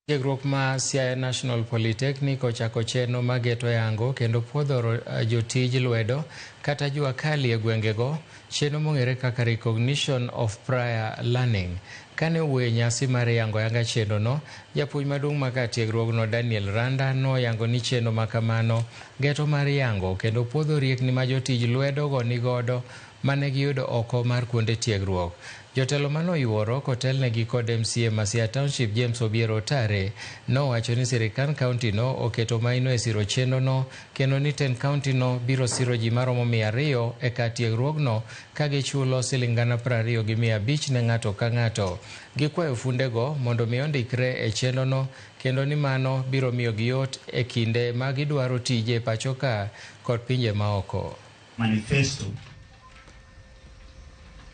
Tiegruok ma Siaya National Polytechnic ochako chenro mageto yango kendo puodho jotij lwedo kata jo-juakali e gwengego, chenro mong'ere kaka recognition of prior learning. Kane owuoyo e nyasi mar yango chenro no, japuonj maduong' maka tiegruogno Daniel Randa noyango ni chenro makamano geto mar yango kendo puodho riekni ma jotij lwedogo nigodo mane giyudo oko mar kuonde tiegruok. Jotelo manoyuoro kotelnegi kod MCA ma Siaya Township James Obiero Tare nowacho ni sirikal kaunti no oketo maino e siro chenro no kendo ni ten kaunti no biro siro ji maromo 200 e kar tiegruogno ka gichulo Sh20,500 ne ng'ato ka ng'ato. Gikwayo fundego mondo mi ondikre e chenro no kendo ni mano biro miyo giyot e kinde ma gidwaro tije pacho ka kod pinje maoko. Manifesto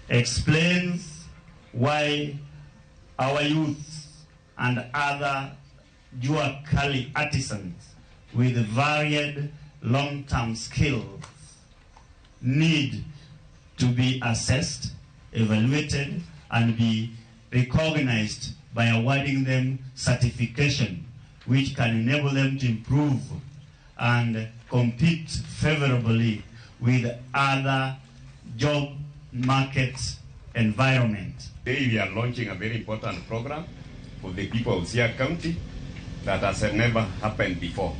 explains why our youth and other jo-juakali artisans with varied long-term skills need to be assessed, evaluated, and be recognized by awarding them certification which can enable them to improve and compete favorably with other job market environment. Today we are launching a very important program for the people of Siaya County that has never happened before.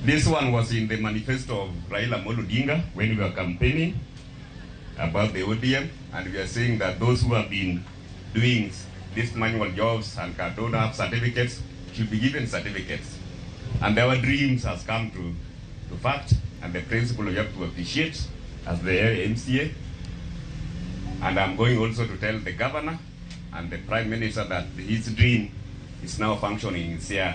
This one was in the manifesto of Raila Odinga when we were campaigning about the ODM, and we are saying that those who have been doing these manual jobs and don't have certificates should be given certificates. And our dreams has come to fact, and the principle we have to appreciate as the MCA. And I'm going also to tell the governor and the Prime Minister that his dream is now functioning in Siaya